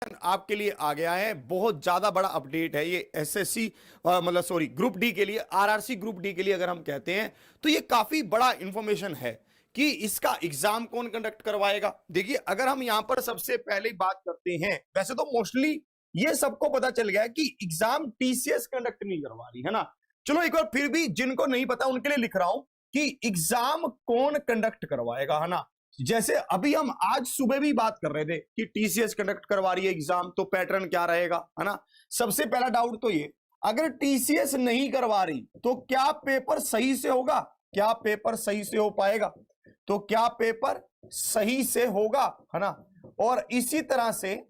आपके लिए आ गया है। बहुत ज्यादा बड़ा अपडेट है ये एसएससी मतलब सॉरी ग्रुप डी के लिए, आरआरसी ग्रुप डी के लिए अगर हम कहते हैं तो ये काफी बड़ा इंफॉर्मेशन है कि इसका एग्जाम कौन कंडक्ट करवाएगा। देखिए अगर हम यहां पर सबसे पहले बात करते हैं, वैसे तो मोस्टली ये सबको पता चल गया है कि एग्जाम टीसीएस कंडक्ट नहीं करवा रही है ना। चलो एक बार फिर भी जिनको नहीं पता उनके लिए लिख रहा हूं कि एग्जाम कौन कंडक्ट करवाएगा, है ना। जैसे अभी हम आज सुबह भी बात कर रहे थे कि टीसीएस कंडक्ट करवा रही है एग्जाम, तो पैटर्न क्या रहेगा, है ना। सबसे पहला डाउट तो ये, अगर टीसीएस नहीं करवा रही तो क्या पेपर सही से होगा, क्या पेपर सही से हो पाएगा, तो क्या पेपर सही से होगा, है ना। और इसी तरह से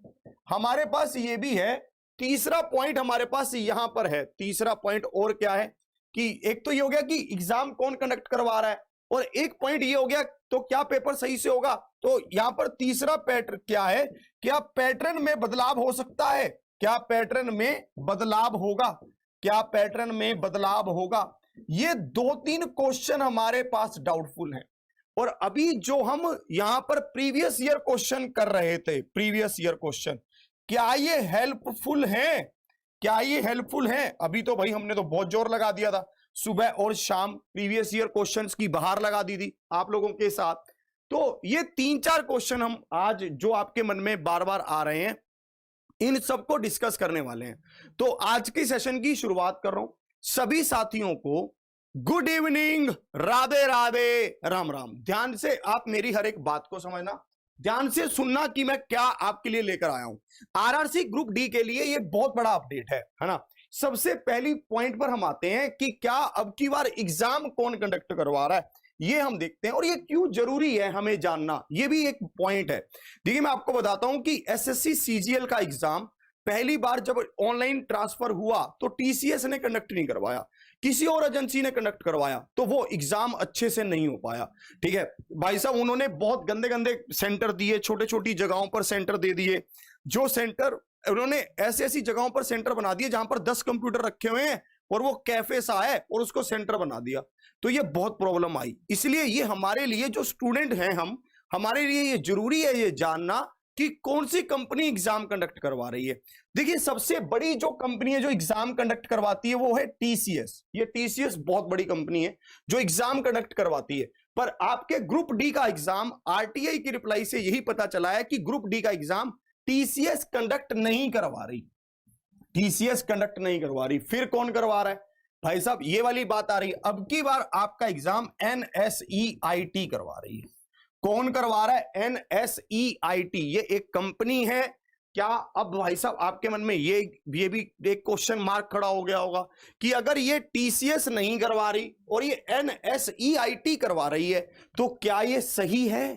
हमारे पास ये भी है, तीसरा पॉइंट हमारे पास यहां पर है। तीसरा पॉइंट और क्या है कि एक तो ये हो गया कि एग्जाम कौन कंडक्ट करवा रहा है, और एक पॉइंट ये हो गया तो क्या पेपर सही से होगा। तो यहां पर तीसरा पैटर्न क्या है, क्या पैटर्न में बदलाव हो सकता है, क्या पैटर्न में बदलाव होगा, क्या पैटर्न में बदलाव होगा। ये 2-3 क्वेश्चन हमारे पास डाउटफुल हैं। और अभी जो हम यहां पर प्रीवियस ईयर क्वेश्चन कर रहे थे, प्रीवियस ईयर क्वेश्चन, क्या ये हेल्पफुल है, क्या ये हेल्पफुल है। अभी तो भाई हमने तो बहुत जोर लगा दिया था, सुबह और शाम प्रीवियस ईयर क्वेश्चंस की बहार लगा दी थी आप लोगों के साथ। तो ये 3-4 क्वेश्चन हम आज जो आपके मन में बार बार आ रहे हैं इन सबको डिस्कस करने वाले हैं। तो आज की सेशन की शुरुआत कर रहा हूं। सभी साथियों को गुड इवनिंग, राधे राधे, राम राम। ध्यान से आप मेरी हर एक बात को समझना, ध्यान से सुनना कि मैं क्या आपके लिए लेकर आया हूं। आरआरसी ग्रुप डी के लिए ये बहुत बड़ा अपडेट है ना। सबसे पहली पॉइंट पर हम आते हैं कि क्या अब की बार एग्जाम कौन कंडक्ट करवा रहा है, ये हम देखते हैं और ये क्यों जरूरी है हमें जानना, ये भी एक पॉइंट है। देखिए मैं आपको बताता हूं कि एसएससी सीजीएल का एग्जाम पहली बार जब ऑनलाइन ट्रांसफर हुआ तो टीसीएस ने कंडक्ट नहीं करवाया, किसी और एजेंसी ने कंडक्ट करवाया, तो वो एग्जाम अच्छे से नहीं हो पाया। ठीक है भाई साहब, उन्होंने बहुत गंदे गंदे सेंटर दिए, छोटे छोटी जगहों पर सेंटर दे दिए। जो सेंटर उन्होंने ऐसी ऐसी जगहों पर सेंटर बना दिए जहां पर 10 कंप्यूटर रखे हुए हैं और वो कैफे सा है और उसको सेंटर बना दिया, तो ये बहुत प्रॉब्लम आई। इसलिए ये हमारे लिए जो स्टूडेंट हैं हम, हमारे लिए ये जरूरी है ये जानना कि कौन सी कंपनी एग्जाम कंडक्ट करवा रही है। देखिए सबसे बड़ी जो कंपनी है जो एग्जाम कंडक्ट करवाती है वो है टीसीएस। ये टीसीएस बहुत बड़ी कंपनी है जो एग्जाम कंडक्ट करवाती है। पर आपके ग्रुप डी का एग्जाम आरटीआई की रिप्लाई से यही पता चला है कि ग्रुप डी का एग्जाम टीसीएस कंडक्ट नहीं करवा रही, टीसीएस कंडक्ट नहीं करवा रही। फिर कौन करवा रहा है भाई साहब, ये वाली बात आ रही है। अब की बार आपका एग्जाम एनएसईआईटी करवा रही है। कौन करवा रहा है, एनएसईआईटी, ये एक कंपनी है क्या। अब भाई साहब आपके मन में ये भी एक क्वेश्चन मार्क खड़ा हो गया होगा कि अगर ये टीसीएस नहीं करवा रही और ये एनएसईआईटी करवा रही है तो क्या ये सही है।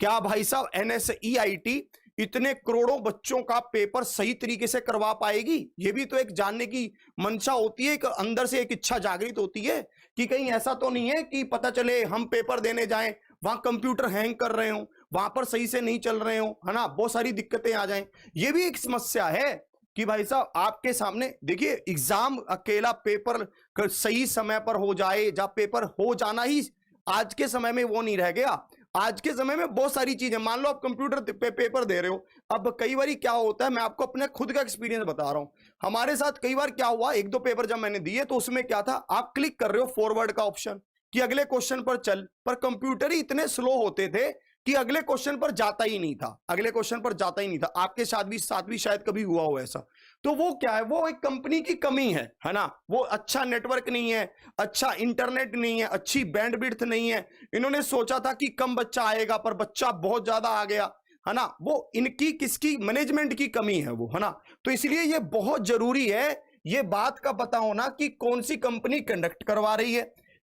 क्या भाई साहब एनएसईआईटी इतने करोड़ों बच्चों का पेपर सही तरीके से करवा पाएगी, ये भी तो एक जानने की मंशा होती है, एक अंदर से एक इच्छा जागृत होती है कि कहीं ऐसा तो नहीं है कि पता चले हम पेपर देने जाएं वहां कंप्यूटर हैंग कर रहे हो, वहां पर सही से नहीं चल रहे हो, है ना, बहुत सारी दिक्कतें आ जाएं। ये भी एक समस्या है कि भाई साहब आपके सामने देखिए एग्जाम अकेला पेपर सही समय पर हो जाए, जब पेपर हो जाना ही आज के समय में वो नहीं रह गया। आज के समय में बहुत सारी चीजें, मान लो आप कंप्यूटर पे पेपर दे रहे हो, अब कई बार क्या होता है, मैं आपको अपने खुद का एक्सपीरियंस बता रहा हूं। हमारे साथ कई बार क्या हुआ, 1-2 पेपर जब मैंने दिए तो उसमें क्या था, आप क्लिक कर रहे हो फॉरवर्ड का ऑप्शन कि अगले क्वेश्चन पर चल, पर कंप्यूटर ही इतने स्लो होते थे कि अगले क्वेश्चन पर जाता ही नहीं था, अगले क्वेश्चन पर जाता ही नहीं था। आपके साथ भी शायद कभी हुआ हो ऐसा। तो वो क्या है, वो एक कंपनी की कमी है ना। वो अच्छा नेटवर्क नहीं है, अच्छा इंटरनेट नहीं है, अच्छी बैंडविड्थ नहीं है। इन्होंने सोचा था कि कम बच्चा आएगा पर बच्चा बहुत ज्यादा आ गया, है ना। वो इनकी किसकी मैनेजमेंट की कमी है वो, है ना। तो इसलिए ये बहुत जरूरी है ये बात का पता होना कि कौन सी कंपनी कंडक्ट करवा रही है।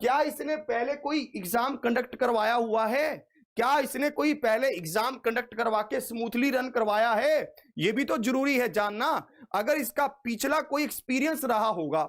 क्या इसने पहले कोई एग्जाम कंडक्ट करवाया हुआ है, क्या इसने कोई पहले एग्जाम कंडक्ट करवा के स्मूथली रन करवाया है, यह भी तो जरूरी है जानना। अगर इसका पिछला कोई एक्सपीरियंस रहा होगा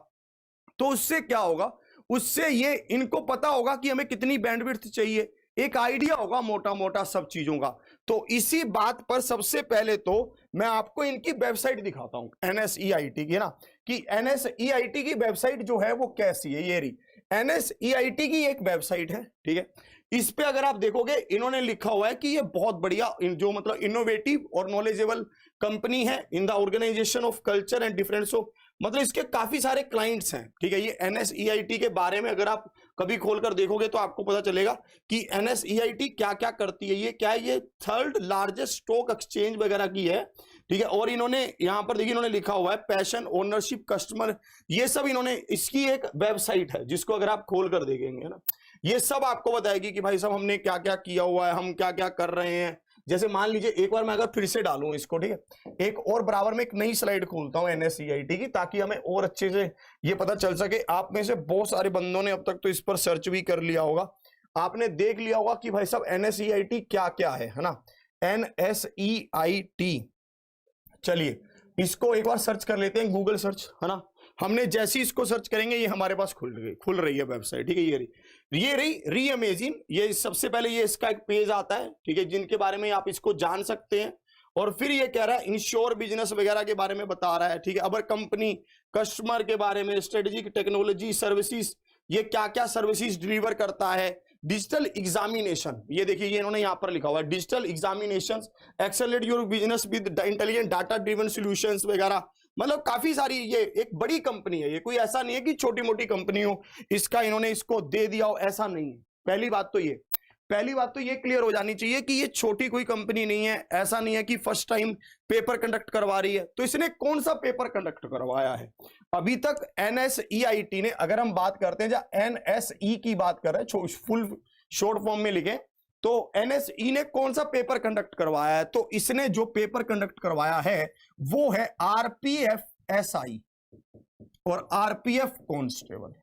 तो उससे क्या होगा, उससे ये इनको पता होगा कि हमें कितनी बैंडविड्थ चाहिए, एक आइडिया होगा मोटा मोटा सब चीजों का। तो इसी बात पर सबसे पहले तो मैं आपको इनकी वेबसाइट दिखाता हूं एनएसईआईटी की, ना, कि एनएसईआईटी की वेबसाइट जो है वो कैसी है। ये रही एनएसईआईटी की एक वेबसाइट है, ठीक है। इस पे अगर आप देखोगे इन्होंने लिखा हुआ है कि ये बहुत बढ़िया जो मतलब इनोवेटिव और नॉलेजेबल कंपनी है in the organization of culture and difference of, मतलब इसके काफी सारे क्लाइंट्स हैं, ठीक है। ये NSEIT के बारे में अगर आप कभी खोलकर देखोगे तो आपको पता चलेगा कि NSEIT क्या क्या करती है। ये क्या है, ये 3rd लार्जेस्ट स्टॉक एक्सचेंज वगैरह की है, ठीक है। और इन्होंने यहां पर देखिए इन्होंने लिखा हुआ है पैशन, ओनरशिप, कस्टमर, ये सब इन्होंने, इसकी एक वेबसाइट है जिसको अगर आप खोल कर देखेंगे ना, ये सब आपको बताएगी कि भाई साहब हमने क्या क्या किया हुआ है, हम क्या क्या कर रहे हैं। जैसे मान लीजिए एक बार मैं अगर फिर से डालूं इसको, ठीक है, एक और बराबर में एक नई स्लाइड खोलता हूं NSEIT की, ताकि हमें और अच्छे से ये पता चल सके। आप में से बहुत सारे बंदों ने अब तक तो इस पर सर्च भी कर लिया होगा, आपने देख लिया होगा कि भाई साहब NSEIT क्या क्या है ना। NSEIT, चलिए इसको एक बार सर्च कर लेते हैं, गूगल सर्च, है ना। हमने जैसे ही इसको सर्च करेंगे ये हमारे पास खुल रही है वेबसाइट, ठीक है। ये रही री इमेजिन। ये सबसे पहले ये इसका एक पेज आता है, ठीक है, जिनके बारे में आप इसको जान सकते हैं। और फिर ये कह रहा है इंश्योर बिजनेस वगैरह के बारे में बता रहा है, ठीक है। अबर कंपनी, कस्टमर के बारे में, स्ट्रेटेजिक, टेक्नोलॉजी, सर्विसेज, ये क्या क्या सर्विसेज डिलीवर करता है। डिजिटल एग्जामिनेशन, ये देखिए ये इन्होंने यहां पर लिखा हुआ है digital examination, accelerate your business with intelligent data driven solutions वगैरह। मतलब काफी सारी, ये एक बड़ी कंपनी है, ये कोई ऐसा नहीं है कि छोटी मोटी कंपनी हो इसका इन्होंने इसको दे दिया हो, ऐसा नहीं है। पहली बात तो ये क्लियर हो जानी चाहिए कि ये छोटी कोई कंपनी नहीं है। ऐसा नहीं है कि फर्स्ट टाइम पेपर कंडक्ट करवा रही है। तो इसने कौन सा पेपर कंडक्ट करवाया है अभी तक? NSEIT ने, अगर हम बात करते हैं जहां NSE की बात कर रहे हैं, फुल शॉर्ट फॉर्म में लिखे तो NSE ने कौन सा पेपर कंडक्ट करवाया है? तो इसने जो पेपर कंडक्ट करवाया है वो है RPF SI और RPF कांस्टेबल।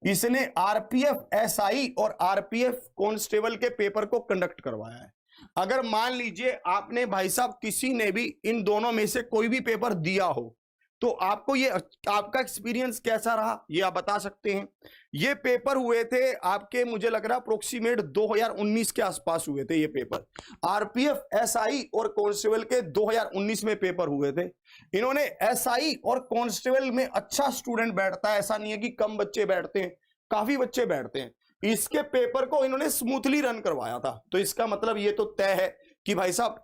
इसने RPF SI और RPF कांस्टेबल के पेपर को कंडक्ट करवाया है। अगर मान लीजिए आपने भाई साहब किसी ने भी इन दोनों में से कोई भी पेपर दिया हो तो आपको ये, आपका एक्सपीरियंस कैसा रहा ये आप बता सकते हैं। ये पेपर हुए थे आपके, मुझे लग रहा अप्रोक्सीमेट 2019 के आसपास हुए थे ये पेपर। RPF SI और कांस्टेबल के 2019 में पेपर हुए थे। इन्होंने SI और कांस्टेबल में अच्छा स्टूडेंट बैठता है, ऐसा नहीं है कि कम बच्चे बैठते हैं, काफी बच्चे बैठते हैं। इसके पेपर को इन्होंने स्मूथली रन करवाया था। तो इसका मतलब ये तो तय है कि भाई साहब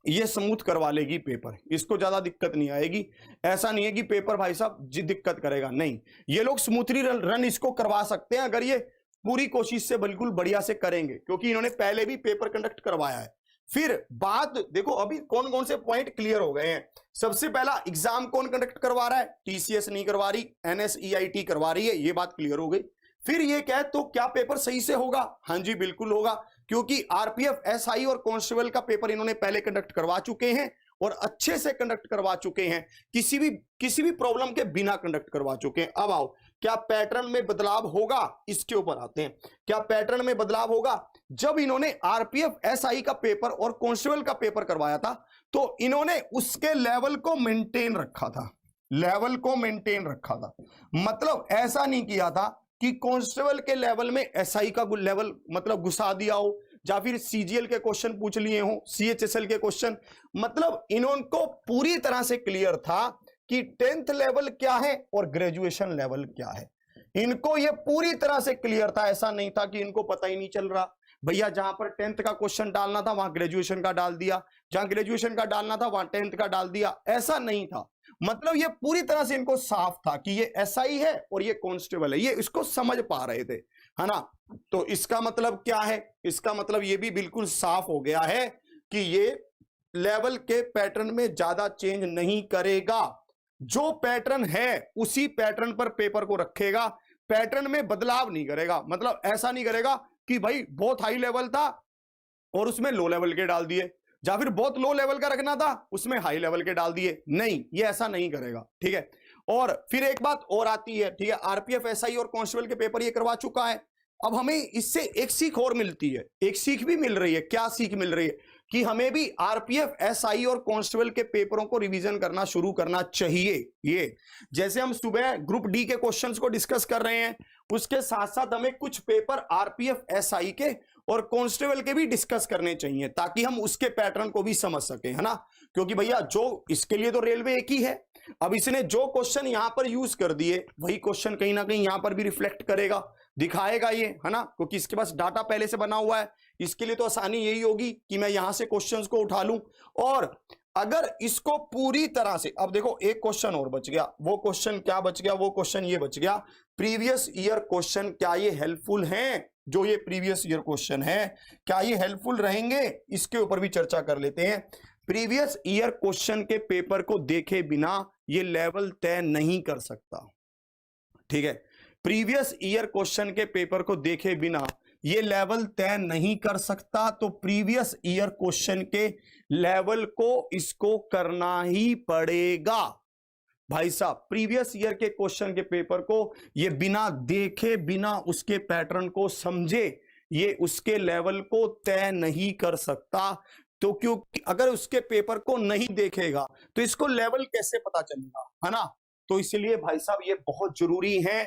ये स्मूथ करवा लेगी पेपर, इसको ज्यादा दिक्कत नहीं आएगी। ऐसा नहीं है कि पेपर भाई साहब जी दिक्कत करेगा, नहीं, ये लोग स्मूथली रन इसको करवा सकते हैं अगर ये पूरी कोशिश से बिल्कुल बढ़िया से करेंगे, क्योंकि इन्होंने पहले भी पेपर कंडक्ट करवाया है। फिर बात देखो अभी कौन कौन से पॉइंट क्लियर हो गए हैं। सबसे पहला, एग्जाम कौन कंडक्ट करवा रहा है? TCS नहीं करवा रही, NSEIT करवा रही है, ये बात क्लियर हो गई। फिर ये कहे तो क्या पेपर सही से होगा? हाँ जी बिल्कुल होगा, क्योंकि RPF SI और कांस्टेबल का पेपर इन्होंने पहले कंडक्ट करवा चुके हैं और अच्छे से कंडक्ट करवा चुके हैं, किसी भी प्रॉब्लम के बिना कंडक्ट करवा चुके हैं। अब आओ, क्या पैटर्न में बदलाव होगा? इसके ऊपर आते हैं। क्या पैटर्न में बदलाव होगा? जब इन्होंने RPF SI का पेपर और कांस्टेबल का पेपर करवाया था तो इन्होंने उसके लेवल को मेंटेन रखा था, मतलब ऐसा नहीं किया था कि कांस्टेबल के लेवल में SI का लेवल मतलब घुसा दिया हो, या फिर CGL के क्वेश्चन पूछ लिए हो, CHSL के क्वेश्चन। मतलब इनको पूरी तरह से क्लियर था कि 10th लेवल क्या है और ग्रेजुएशन लेवल क्या है। इनको ये पूरी तरह से क्लियर था, ऐसा नहीं था कि इनको पता ही नहीं चल रहा। भैया जहां पर 10th का क्वेश्चन डालना था वहां ग्रेजुएशन का डाल दिया, जहां ग्रेजुएशन का डालना था वहां 10th का डाल दिया, ऐसा नहीं था। मतलब ये पूरी तरह से इनको साफ था कि ये SI है और ये कांस्टेबल है, ये इसको समझ पा रहे थे, है ना। तो इसका मतलब क्या है? इसका मतलब ये भी बिल्कुल साफ हो गया है कि ये लेवल के पैटर्न में ज्यादा चेंज नहीं करेगा। जो पैटर्न है उसी पैटर्न पर पेपर को रखेगा, पैटर्न में बदलाव नहीं करेगा। मतलब ऐसा नहीं करेगा कि भाई बहुत हाई लेवल था और उसमें लो लेवल के डाल दिए, या फिर बहुत लो लेवल का रखना था उसमें हाई लेवल के डाल दिए, नहीं, ये ऐसा नहीं करेगा, ठीक है। और फिर एक बात और आती है, ठीक है, RPF SI और कांस्टेबल के पेपर ये करवा चुका है। अब हमें इससे एक सीख और मिलती है, एक सीख भी मिल रही है। क्या सीख मिल रही है? कि हमें भी RPF SI और कांस्टेबल के पेपरों को रिवीजन करना शुरू करना चाहिए। ये जैसे हम सुबह ग्रुप डी के क्वेश्चंस को डिस्कस कर रहे हैं, उसके साथ साथ हमें कुछ पेपर RPF SI के और कांस्टेबल के भी डिस्कस करने चाहिए, ताकि हम उसके पैटर्न को भी समझ सके, है ना। क्योंकि भैया जो इसके लिए तो रेलवे एक ही है। अब इसने जो क्वेश्चन यहां पर यूज कर दिए वही क्वेश्चन कहीं ना कहीं यहां पर भी रिफ्लेक्ट करेगा, दिखाएगा ये, है ना, क्योंकि इसके पास डाटा पहले से बना हुआ है। इसके लिए तो आसानी यही होगी कि मैं यहां से क्वेश्चंस को उठा लूं और अगर इसको पूरी तरह से, अब देखो एक क्वेश्चन और बच गया, वो क्वेश्चन क्या बच गया, वो क्वेश्चन ये बच गया, प्रीवियस ईयर क्वेश्चन क्या ये हेल्पफुल हैं? जो ये प्रीवियस ईयर क्वेश्चन है क्या ये हेल्पफुल रहेंगे? इसके ऊपर भी चर्चा कर लेते हैं। प्रीवियस ईयर क्वेश्चन के पेपर को देखे बिना ये लेवल तय नहीं कर सकता, ठीक है। प्रीवियस ईयर क्वेश्चन के पेपर को देखे बिना ये लेवल तय नहीं कर सकता, तो प्रीवियस ईयर क्वेश्चन के लेवल को इसको करना ही पड़ेगा भाई साहब। प्रीवियस ईयर के क्वेश्चन के पेपर को ये बिना देखे, बिना उसके पैटर्न को समझे, ये उसके लेवल को तय नहीं कर सकता। तो क्योंकि अगर उसके पेपर को नहीं देखेगा तो इसको लेवल कैसे पता चलेगा, है ना? तो इसलिए भाई साहब ये बहुत जरूरी है।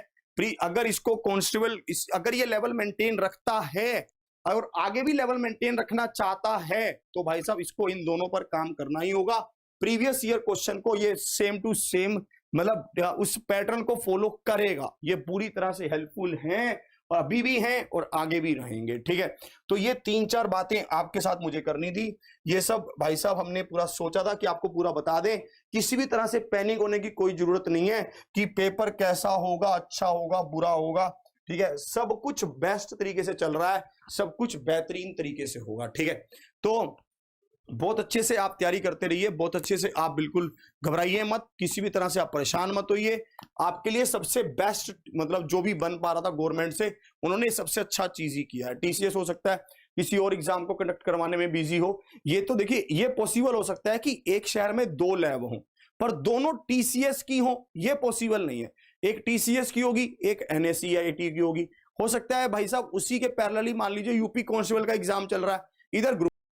अगर इसको कांस्टेबल अगर ये लेवल मेंटेन रखता है और आगे भी लेवल मेंटेन रखना चाहता है तो भाई साहब इसको इन दोनों पर काम करना ही होगा। प्रीवियस ईयर क्वेश्चन को ये सेम टू सेम मतलब उस पैटर्न को फॉलो करेगा, ये पूरी तरह से हेल्पफुल हैं, अभी भी हैं और आगे भी रहेंगे, ठीक है। तो ये 3-4 बातें आपके साथ मुझे करनी थी। ये सब भाई साहब हमने पूरा सोचा था कि आपको पूरा बता दें। किसी भी तरह से पैनिक होने की कोई जरूरत नहीं है कि पेपर कैसा होगा, अच्छा होगा, बुरा होगा, ठीक है। सब कुछ बेस्ट तरीके से चल रहा है, सब कुछ बेहतरीन तरीके से होगा, ठीक है। तो बहुत अच्छे से आप तैयारी करते रहिए, बहुत अच्छे से, आप बिल्कुल घबराइए मत, किसी भी तरह से आप परेशान मत होइए। आपके लिए सबसे बेस्ट मतलब जो भी बन पा रहा था गवर्नमेंट से, उन्होंने सबसे अच्छा चीज ही किया है। टीसीएस हो सकता है किसी और एग्जाम को कंडक्ट करवाने में बिजी हो, ये तो देखिए ये पॉसिबल हो सकता है कि एक शहर में 2 लैब हो पर दोनों टीसीएस की हो, ये पॉसिबल नहीं है। एक टीसीएस की होगी, एक एनएससीआईटी की होगी। हो सकता है भाई साहब उसी के पैरेलली मान लीजिए यूपी कांस्टेबल का एग्जाम चल रहा है, इधर